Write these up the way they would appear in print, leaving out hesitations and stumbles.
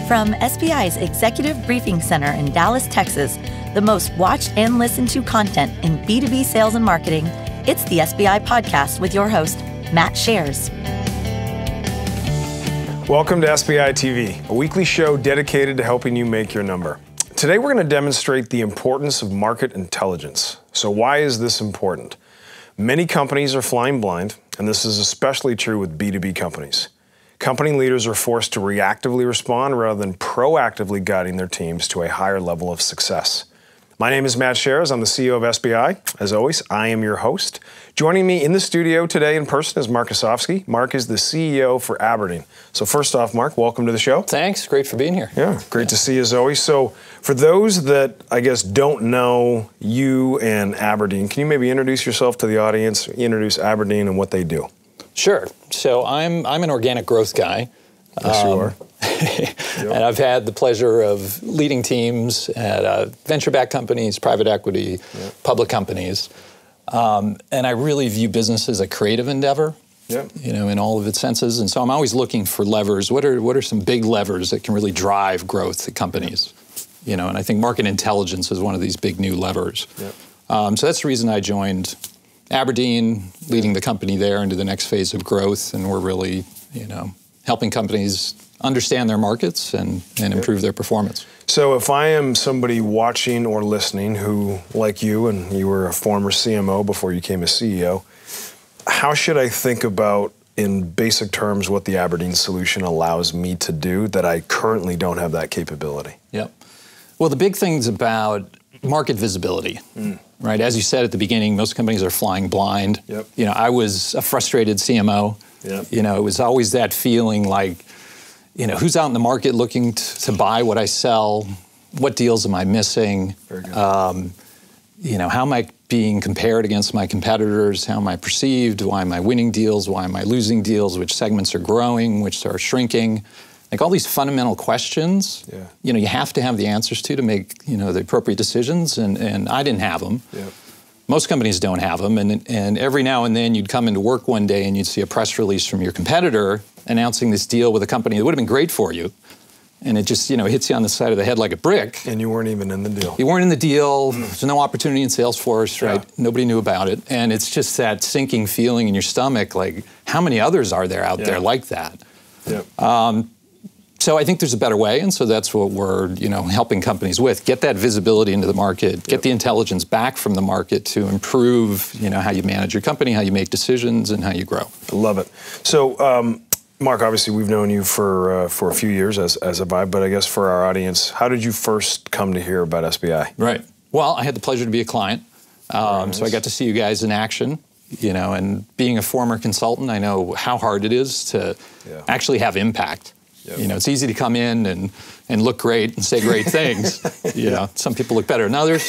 From SBI's Executive Briefing Center in Dallas, Texas, the most watched and listened to content in B2B sales and marketing, it's the SBI Podcast with your host, Matt Shares. Welcome to SBI TV, a weekly show dedicated to helping you make your number. Today we're going to demonstrate the importance of market intelligence. So why is this important? Many companies are flying blind, and this is especially true with B2B companies. Company leaders are forced to reactively respond rather than proactively guiding their teams to a higher level of success. My name is Matt Shares. I'm the CEO of SBI. As always, I am your host. Joining me in the studio today in person is Mark Osofsky. Mark is the CEO for Aberdeen. So first off, Mark, welcome to the show. Thanks. Great for being here. Yeah, great to see you as always. So for those that, I guess, don't know you and Aberdeen, can you maybe introduce yourself to the audience, introduce Aberdeen and what they do? Sure. So I'm an organic growth guy. Yes, you are. And I've had the pleasure of leading teams at venture-backed companies, private equity, public companies. And I really view business as a creative endeavor, in all of its senses. And so I'm always looking for levers. What are some big levers that can really drive growth at companies? And I think market intelligence is one of these big new levers. So that's the reason I joined Aberdeen, leading the company there into the next phase of growth, and we're really, helping companies understand their markets and improve their performance. So if I am somebody watching or listening who, like you, and you were a former CMO before you became a CEO, how should I think about, in basic terms, what the Aberdeen solution allows me to do that I currently don't have that capability? Yep. Well, the big thing's about market visibility. Right, as you said at the beginning, most companies are flying blind. I was a frustrated CMO. It was always that feeling like, who's out in the market looking to buy what I sell? What deals am I missing? Very good. How am I being compared against my competitors? How am I perceived? Why am I winning deals? Why am I losing deals? Which segments are growing? Which are shrinking? Like all these fundamental questions, you have to have the answers to make, the appropriate decisions, and I didn't have them. Most companies don't have them, and every now and then you'd come into work one day and you'd see a press release from your competitor announcing this deal with a company that would have been great for you, and it just, hits you on the side of the head like a brick. And you weren't even in the deal. You weren't in the deal. There's no opportunity in Salesforce, right? Nobody knew about it, and it's just that sinking feeling in your stomach, like how many others are there out there like that? So I think there's a better way, and so that's what we're, helping companies with. Get that visibility into the market, get the intelligence back from the market to improve, how you manage your company, how you make decisions, and how you grow. I love it. So, Mark, obviously we've known you for a few years, as have I, but I guess for our audience, how did you first come to hear about SBI? Right. Well, I had the pleasure to be a client, so I got to see you guys in action. And being a former consultant, I know how hard it is to actually have impact. It's easy to come in and look great and say great things. Some people look better than others.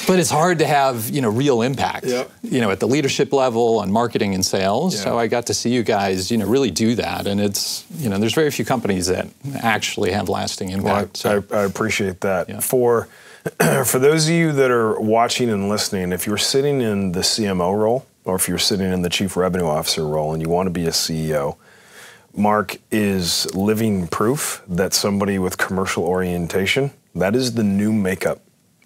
But it's hard to have, real impact, at the leadership level on marketing and sales. So I got to see you guys, really do that. And it's, there's very few companies that actually have lasting impact. Well, I appreciate that. For those of you that are watching and listening, if you're sitting in the CMO role, or if you're sitting in the Chief Revenue Officer role and you want to be a CEO, Mark is living proof that somebody with commercial orientation, that is the new makeup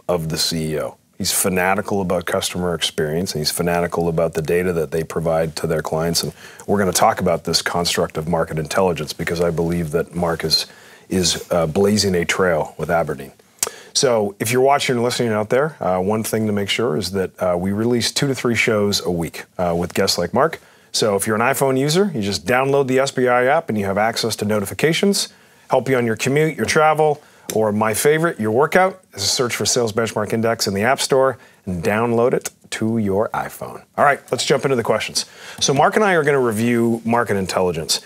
of the CEO. He's fanatical about customer experience, and he's fanatical about the data that they provide to their clients. And we're going to talk about this construct of market intelligence because I believe that Mark is blazing a trail with Aberdeen. So if you're watching and listening out there, one thing to make sure is that we release 2 to 3 shows a week with guests like Mark. So if you're an iPhone user, you just download the SBI app and you have access to notifications, help you on your commute, your travel, or my favorite, your workout, is a search for Sales Benchmark Index in the App Store and download it to your iPhone. All right, let's jump into the questions. So Mark and I are going to review market intelligence.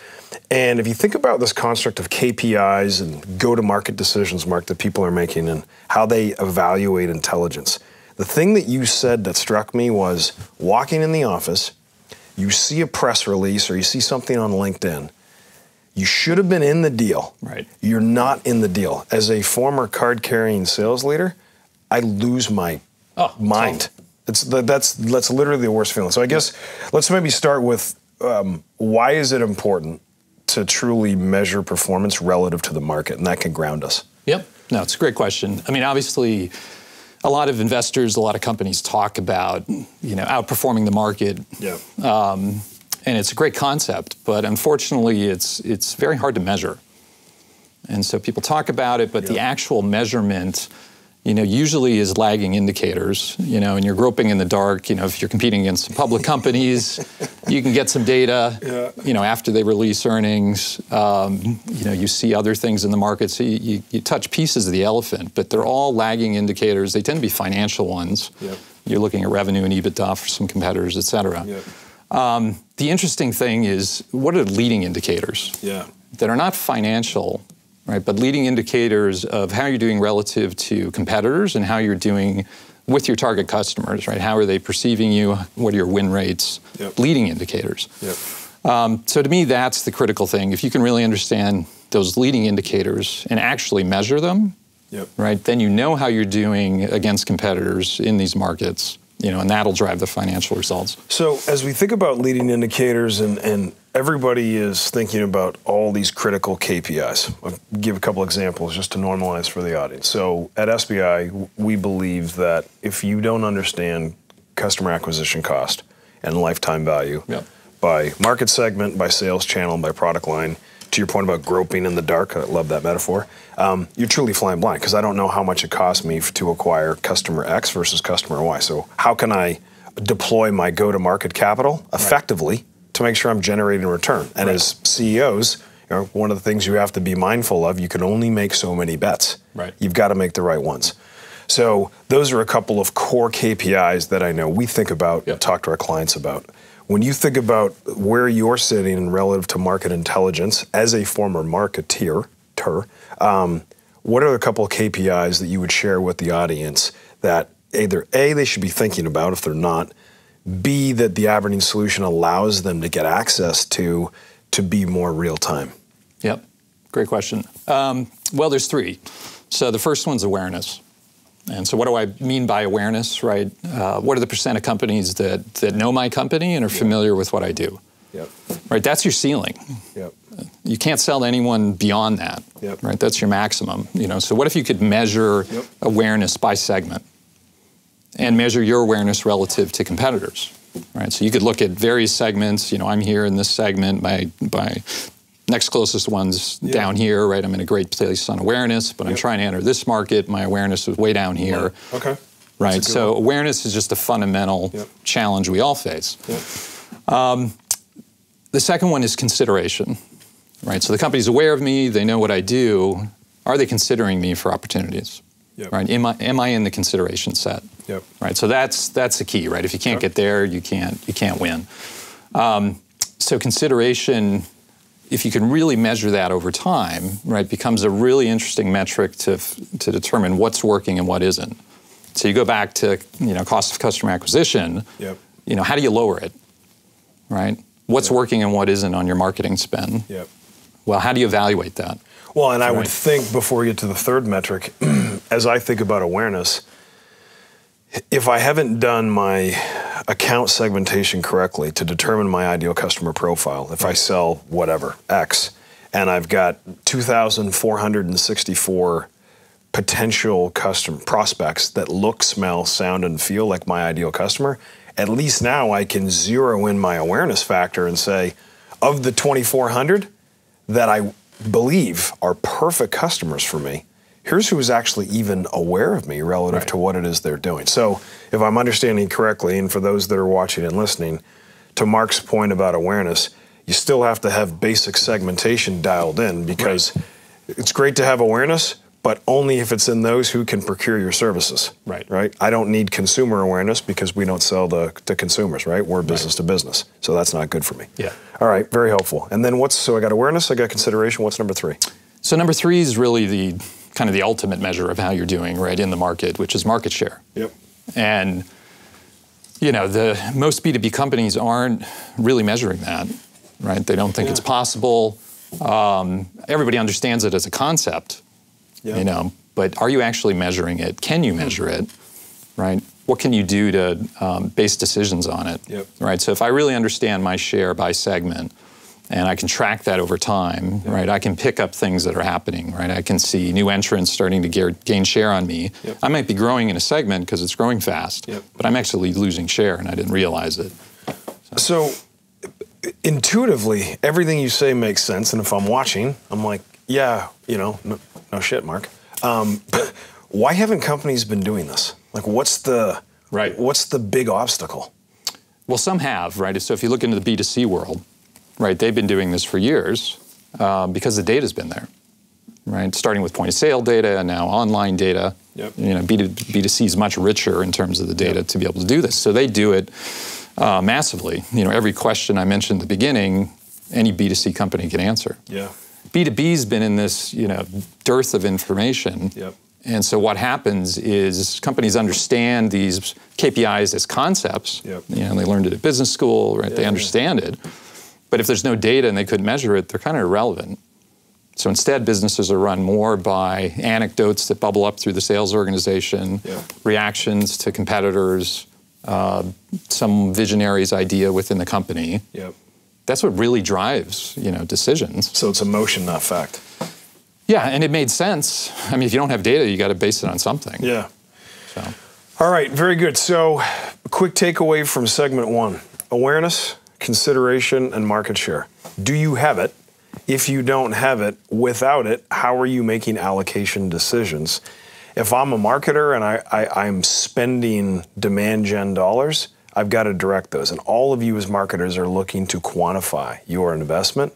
And if you think about this construct of KPIs and go-to-market decisions, Mark, that people are making and how they evaluate intelligence, the thing that you said that struck me was walking in the office, you see a press release or you see something on LinkedIn, you should have been in the deal. Right. You're not in the deal. As a former card-carrying sales leader, I lose my mind. That's literally the worst feeling. So I guess let's maybe start with why is it important to truly measure performance relative to the market, and that can ground us? Yep. No, it's a great question. I mean, obviously, a lot of investors, a lot of companies talk about, outperforming the market. Yeah. And it's a great concept, but unfortunately, it's very hard to measure. And so people talk about it, but the actual measurement, usually is lagging indicators, and you're groping in the dark. If you're competing against some public companies, you can get some data, after they release earnings. You see other things in the market, so you touch pieces of the elephant, but they're all lagging indicators. They tend to be financial ones. Yep. You're looking at revenue and EBITDA for some competitors, et cetera. Yep. The interesting thing is, what are the leading indicators that are not financial, right, but leading indicators of how you're doing relative to competitors and how you're doing with your target customers, right? How are they perceiving you? What are your win rates? Leading indicators. So to me, that's the critical thing. If you can really understand those leading indicators and actually measure them, right, then you know how you're doing against competitors in these markets. And that'll drive the financial results. So as we think about leading indicators, and everybody is thinking about all these critical KPIs. I'll give a couple examples just to normalize for the audience. So at SBI, we believe that if you don't understand customer acquisition cost and lifetime value by market segment, by sales channel, by product line, to your point about groping in the dark, I love that metaphor, you're truly flying blind, because I don't know how much it costs me to acquire customer X versus customer Y. So how can I deploy my go-to-market capital effectively to make sure I'm generating a return? And as CEOs, one of the things you have to be mindful of, you can only make so many bets. You've got to make the right ones. So those are a couple of core KPIs that I know we think about, talk to our clients about. When you think about where you're sitting relative to market intelligence as a former marketeer, what are a couple of KPIs that you would share with the audience that either A, they should be thinking about if they're not, B, that the Aberdeen solution allows them to get access to be more real time? Yep, great question. Well, there's three. So the first one's awareness. And so what do I mean by awareness, right? What are the percent of companies that know my company and are familiar with what I do? Right, that's your ceiling. You can't sell to anyone beyond that, right? That's your maximum. So what if you could measure awareness by segment and measure your awareness relative to competitors, right? So you could look at various segments. I'm here in this segment. My next closest one's down here, right? I'm in a great place on awareness, but I'm trying to enter this market. My awareness is way down here. Right, so awareness is just a fundamental challenge we all face. The second one is consideration, right? So the company's aware of me, they know what I do. Are they considering me for opportunities? Right? Am I in the consideration set? Right, so that's the key, right? If you can't get there, you can't win. So consideration, if you can really measure that over time, right, becomes a really interesting metric to determine what's working and what isn't. So you go back to cost of customer acquisition. How do you lower it, right? What's working and what isn't on your marketing spend? Well, how do you evaluate that? Well, and I would think before we get to the third metric, as I think about awareness, if I haven't done my account segmentation correctly to determine my ideal customer profile, if I sell whatever, X, and I've got 2,464 potential customer prospects that look, smell, sound, and feel like my ideal customer, at least now I can zero in my awareness factor and say, of the 2,400 that I believe are perfect customers for me, here's who is actually even aware of me relative to what it is they're doing. So if I'm understanding correctly, and for those that are watching and listening, to Mark's point about awareness, you still have to have basic segmentation dialed in, because it's great to have awareness, but only if it's in those who can procure your services. Right? I don't need consumer awareness because we don't sell to consumers, right? We're business to business. So that's not good for me. All right, very helpful. And then so I got awareness, I got consideration. What's number three? So number three is really the kind of the ultimate measure of how you're doing, right, in the market, which is market share. And the most B2B companies aren't really measuring that, right? They don't think it's possible. Everybody understands it as a concept, but are you actually measuring it? Can you measure it, right? What can you do to base decisions on it, right? So if I really understand my share by segment, And I can track that over time, right? I can pick up things that are happening, right? I can see new entrants starting to gain share on me. I might be growing in a segment because it's growing fast, but I'm actually losing share and I didn't realize it. So intuitively, everything you say makes sense. And if I'm watching, I'm like, yeah, you know, no shit, Mark. Why haven't companies been doing this? Like, what's the big obstacle? Well, some have, right? So if you look into the B2C world, right, they've been doing this for years because the data's been there, right? Starting with point of sale data and now online data. You know, B2C is much richer in terms of the data to be able to do this. So they do it massively. You know, every question I mentioned at the beginning, any B2C company can answer. B2B's been in this, you know, dearth of information. And so what happens is companies understand these KPIs as concepts. You know, they learned it at business school, right? They understand it. But if there's no data and they couldn't measure it, they're kind of irrelevant. So instead, businesses are run more by anecdotes that bubble up through the sales organization, reactions to competitors, some visionary's idea within the company. That's what really drives, you know, decisions. So it's emotion, not fact. Yeah, and it made sense. I mean, if you don't have data, you got to base it on something. So. All right, very good. So, quick takeaway from segment 1: awareness, consideration, and market share. Do you have it? If you don't have it, without it, how are you making allocation decisions? If I'm a marketer and I'm spending demand gen dollars, I've got to direct those. And all of you as marketers are looking to quantify your investment.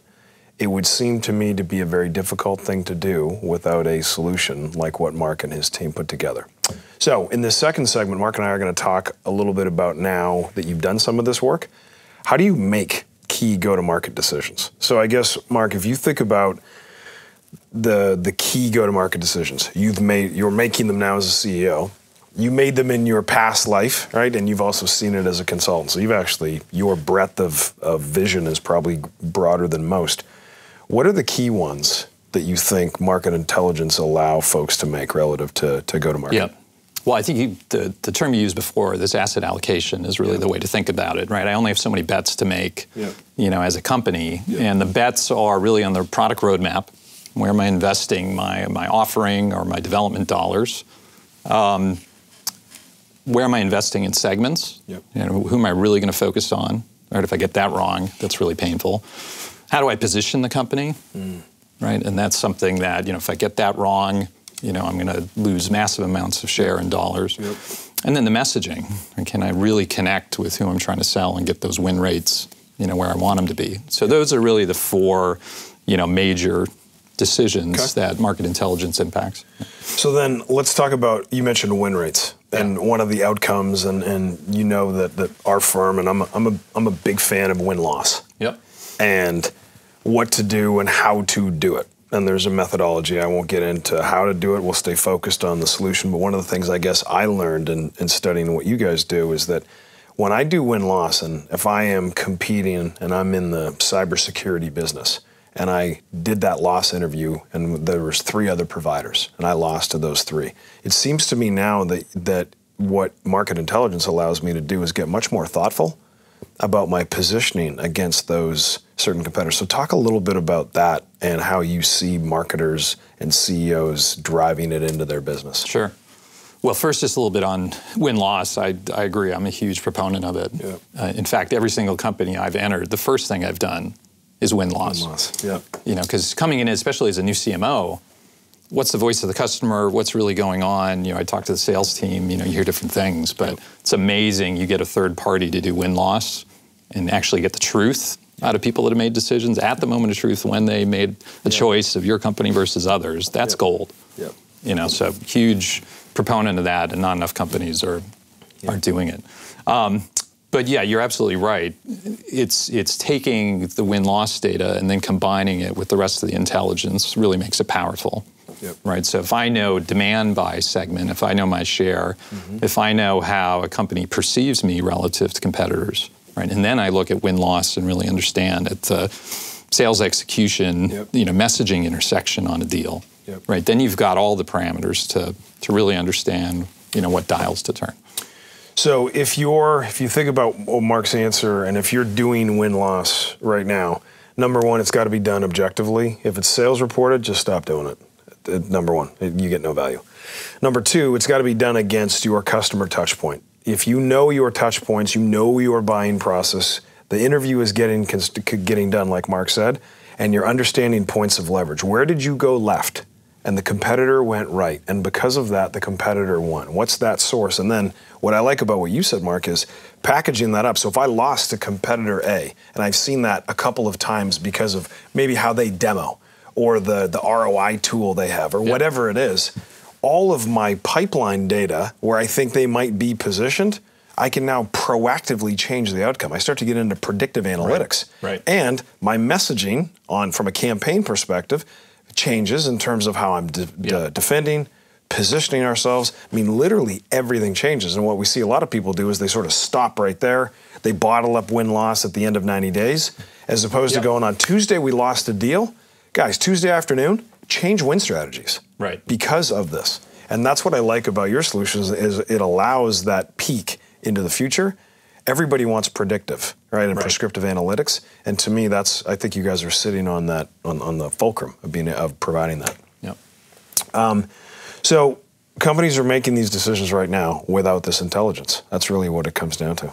It would seem to me to be a very difficult thing to do without a solution like what Mark and his team put together. So in this second segment, Mark and I are going to talk a little bit about, now that you've done some of this work, how do you make key go-to-market decisions? So I guess, Mark, if you think about the key go-to-market decisions, you're making them now as a CEO. You made them in your past life, right? And you've also seen it as a consultant. So your breadth of vision is probably broader than most. What are the key ones that you think market intelligence allow folks to make relative to go-to-market? Well, I think the term you used before, this asset allocation, is really the way to think about it, right? I only have so many bets to make, you know, as a company, and the bets are really on the product roadmap. Where am I investing my offering or my development dollars? Where am I investing in segments? You know, who am I really going to focus on? Right? If I get that wrong, that's really painful. How do I position the company? Right? And that's something that, you know, if I get that wrong, you know, I'm going to lose massive amounts of share in dollars. And then the messaging. And can I really connect with who I'm trying to sell and get those win rates, you know, where I want them to be? So those are really the 4, you know, major decisions that market intelligence impacts. So then let's talk about, you mentioned win rates. And one of the outcomes, and you know that our firm, and I'm a big fan of win-loss. And what to do and how to do it. And there's a methodology. I won't get into how to do it. We'll stay focused on the solution. But one of the things I guess I learned in studying what you guys do is that when I do win-loss, and if I am competing and I'm in the cybersecurity business, and I did that loss interview, and there was 3 other providers, and I lost to those 3. It seems to me now that what market intelligence allows me to do is get much more thoughtful about my positioning against those certain competitors. So talk a little bit about that and how you see marketers and CEOs driving it into their business. Sure. Well, first, just a little bit on win-loss. I agree. I'm a huge proponent of it. In fact, every single company I've entered, the first thing I've done is win-loss. You know, because coming in, especially as a new CMO, what's the voice of the customer? What's really going on? You know, I talk to the sales team. You know, you hear different things, but it's amazing. You get a third party to do win-loss and actually get the truth out of people that have made decisions at the moment of truth when they made a choice of your company versus others. That's gold. You know, so huge proponent of that, and not enough companies are doing it. But yeah, you're absolutely right. It's taking the win-loss data and then combining it with the rest of the intelligence really makes it powerful. Right. So if I know demand by segment, if I know my share, if I know how a company perceives me relative to competitors, right, and then I look at win-loss and really understand at the sales execution, you know, messaging intersection on a deal, right? Then you've got all the parameters to really understand, you know, what dials to turn. So if you think about Mark's answer, and if you're doing win-loss right now, Number one, it's got to be done objectively. If it's sales reported, just stop doing it. Number one, you get no value. Number two, it's got to be done against your customer touch point. If you know your touch points, you know your buying process, the interview is getting done, like Mark said, and you're understanding points of leverage. Where did you go left? And the competitor went right. And because of that, the competitor won. What's that source? And then what I like about what you said, Mark, is packaging that up. So if I lost to competitor A, and I've seen that a couple of times because of maybe how they demo or the ROI tool they have or whatever it is, all of my pipeline data where I think they might be positioned, I can now proactively change the outcome. I start to get into predictive analytics. Right. And my messaging from a campaign perspective changes in terms of how I'm defending, positioning ourselves. I mean, literally everything changes. And what we see a lot of people do is they sort of stop right there. They bottle up win-loss at the end of 90 days, as opposed to going on Tuesday, we lost a deal. Guys, Tuesday afternoon, change win strategies. Right. Because of this. And that's what I like about your solutions is it allows that peek into the future. Everybody wants predictive, right, and prescriptive analytics. And to me, I think you guys are sitting on that, on the fulcrum of providing that. Yep. So companies are making these decisions right now without this intelligence. That's really what it comes down to.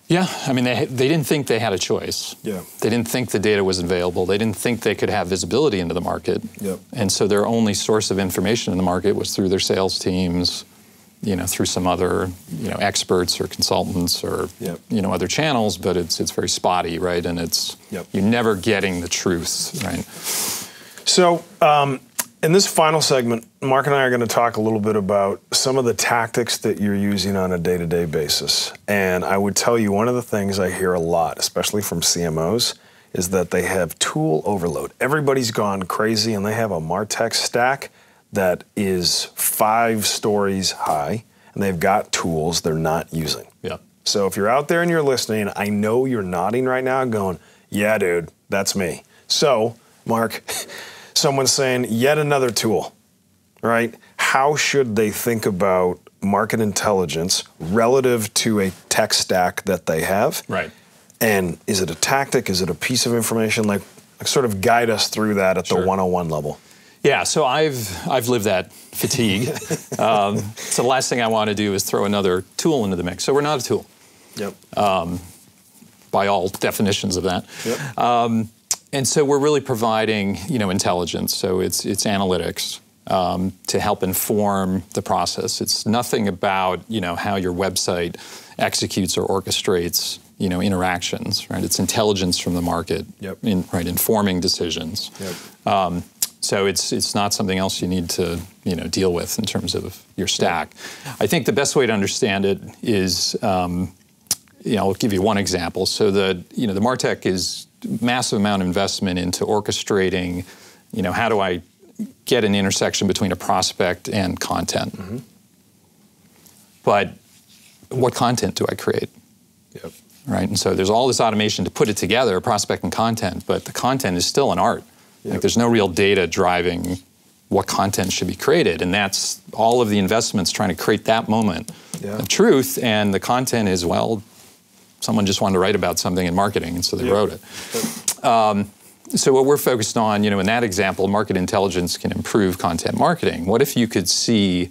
Yeah, I mean, they didn't think they had a choice. Yeah. They didn't think the data was available. They didn't think they could have visibility into the market. Yep. And so their only source of information in the market was through their sales teams, through some other, experts or consultants or, other channels, but it's very spotty, right? And you're never getting the truth, right? So, in this final segment, Mark and I are going to talk a little bit about some of the tactics that you're using on a day-to-day basis. And I would tell you one of the things I hear a lot, especially from CMOs, is that they have tool overload. Everybody's gone crazy and they have a MarTech stack that is 5 stories high, and they've got tools they're not using. Yeah. So if you're out there and you're listening, I know you're nodding right now going, yeah, dude, that's me. So, Mark, someone's saying, yet another tool, right? How should they think about market intelligence relative to a tech stack that they have? Right. And is it a tactic? Is it a piece of information? Like sort of guide us through that at the 101 level. Yeah, so I've lived that fatigue. So the last thing I want to do is throw another tool into the mix. So we're not a tool. Yep. By all definitions of that. Yep. And so we're really providing, intelligence. So it's analytics to help inform the process. It's nothing about, how your website executes or orchestrates, interactions, right? It's intelligence from the market, informing decisions. Yep. So it's not something else you need to, deal with in terms of your stack. I think the best way to understand it is, I'll give you one example. So the MarTech is massive amount of investment into orchestrating, how do I get an intersection between a prospect and content? Mm-hmm. But what content do I create? Yep. Right, and so there's all this automation to put it together, prospect and content, but the content is still an art. Yep. Like there's no real data driving what content should be created, and that's all of the investments trying to create that moment of truth, and the content is, someone just wanted to write about something in marketing, and so they wrote it. Yep. So what we're focused on, in that example, market intelligence can improve content marketing. What if you could see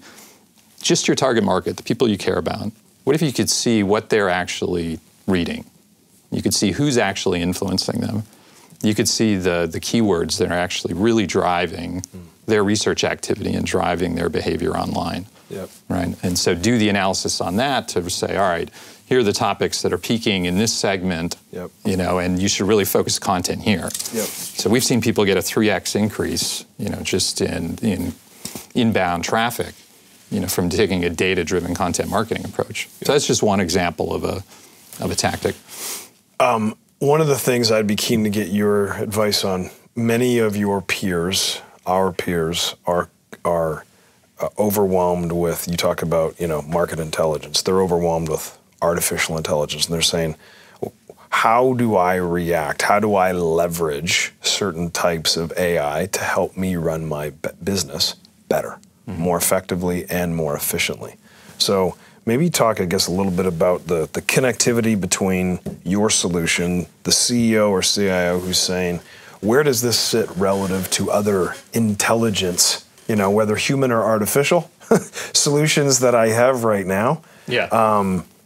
just your target market, the people you care about? What if you could see what they're actually reading? You could see who's actually influencing them. You could see the keywords that are actually really driving their research activity and driving their behavior online. Yep. Right? And so do the analysis on that to say, all right, here are the topics that are peaking in this segment, and you should really focus content here. Yep. So we've seen people get a 3x increase, just in inbound traffic, from taking a data-driven content marketing approach. Yep. So that's just one example of a tactic. One of the things I'd be keen to get your advice on, many of your peers, our peers, are overwhelmed with, you talk about, market intelligence. They're overwhelmed with artificial intelligence, and they're saying, how do I react? How do I leverage certain types of AI to help me run my business better, more effectively and more efficiently? So maybe talk, I guess, a little bit about the connectivity between your solution, the CEO or CIO who's saying, where does this sit relative to other intelligence, whether human or artificial solutions that I have right now? Yeah.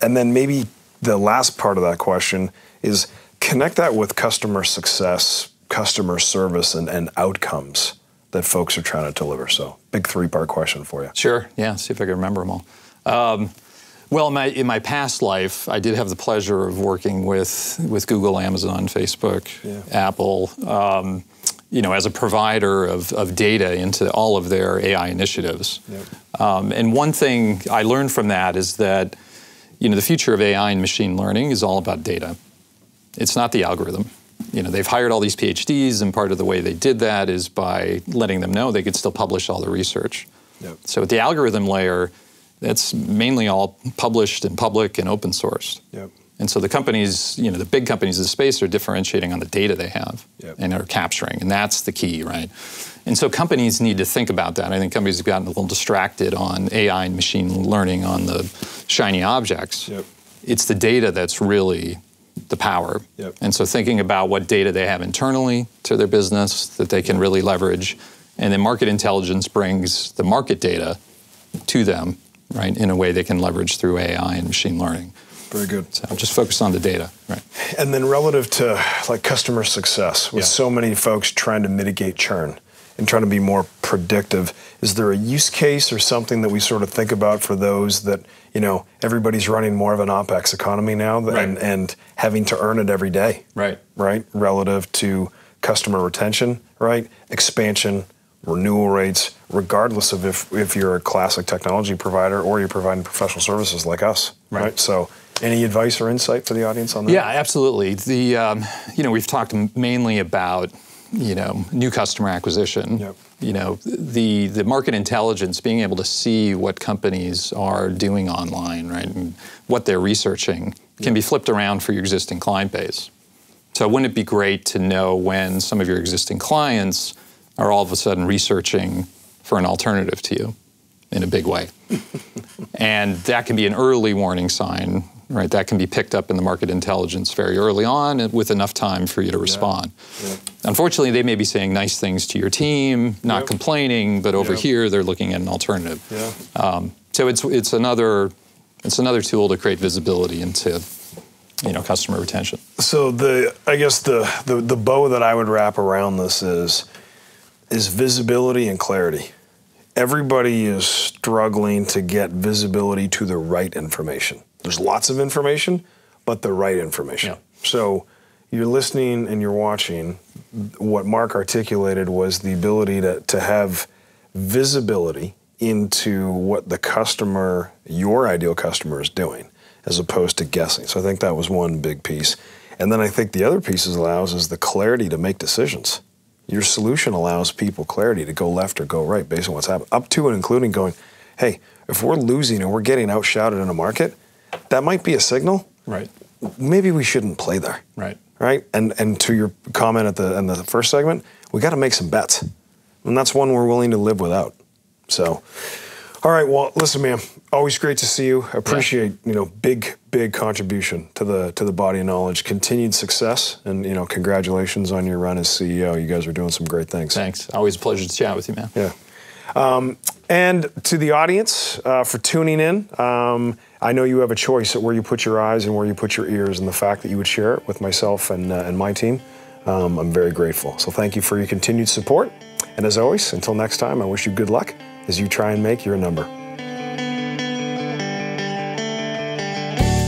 And then maybe the last part of that question is connect that with customer success, customer service, and outcomes that folks are trying to deliver. So big 3-part question for you. Sure. Yeah. See if I can remember them all. Well, in my past life, I did have the pleasure of working with Google, Amazon, Facebook, Apple, as a provider of data into all of their AI initiatives. Yep. And one thing I learned from that is that, the future of AI and machine learning is all about data. It's not the algorithm. They've hired all these PhDs, and part of the way they did that is by letting them know they could still publish all the research. Yep. So at the algorithm layer, that's mainly all published in public and open sourced. Yep. And so the companies, the big companies in the space are differentiating on the data they have and are capturing, and that's the key, right? And so companies need to think about that. I think companies have gotten a little distracted on AI and machine learning on the shiny objects. Yep. It's the data that's really the power. Yep. And so thinking about what data they have internally to their business that they can really leverage, and then market intelligence brings the market data to them, right, in a way they can leverage through AI and machine learning. Very good. So just focus on the data, right? And then relative to customer success, with so many folks trying to mitigate churn and trying to be more predictive, is there a use case or something that we sort of think about for those that, everybody's running more of an OpEx economy now and having to earn it every day, right? Relative to customer retention, right? Expansion, renewal rates, regardless of if you're a classic technology provider or you're providing professional services like us, right? So any advice or insight for the audience on that? Yeah, absolutely. We've talked mainly about, new customer acquisition. Yep. The market intelligence, being able to see what companies are doing online, right, and what they're researching can be flipped around for your existing client base. So wouldn't it be great to know when some of your existing clients are all of a sudden researching for an alternative to you in a big way? And that can be an early warning sign, right? That can be picked up in the market intelligence very early on with enough time for you to respond. Yeah. Unfortunately, they may be saying nice things to your team, not complaining, but over here they're looking at an alternative. Yeah. So it's another tool to create visibility into customer retention. So I guess the bow that I would wrap around this is visibility and clarity. Everybody is struggling to get visibility to the right information. There's lots of information, but the right information. Yeah. So you're listening and you're watching. What Mark articulated was the ability to have visibility into what the customer, your ideal customer, is doing, as opposed to guessing. So I think that was one big piece. And then I think the other piece it allows is the clarity to make decisions. Your solution allows people clarity to go left or go right based on what's happening, up to and including going, hey, if we're losing and we're getting outshouted in a market, that might be a signal. Right. Maybe we shouldn't play there. Right. Right. And to your comment in the first segment, we got to make some bets, and that's one we're willing to live without. So, all right. Well, listen, man. Always great to see you. Appreciate big contribution to the body of knowledge. Continued success, and congratulations on your run as CEO. You guys are doing some great things. Thanks. Always a pleasure to chat with you, man. Yeah. And to the audience for tuning in, I know you have a choice at where you put your eyes and where you put your ears, and the fact that you would share it with myself and my team, I'm very grateful. So thank you for your continued support. And as always, until next time, I wish you good luck as you try and make your number.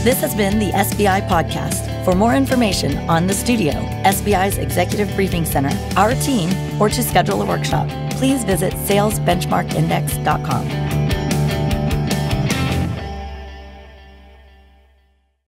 This has been the SBI Podcast. For more information on the studio, SBI's Executive Briefing Center, our team, or to schedule a workshop, please visit salesbenchmarkindex.com.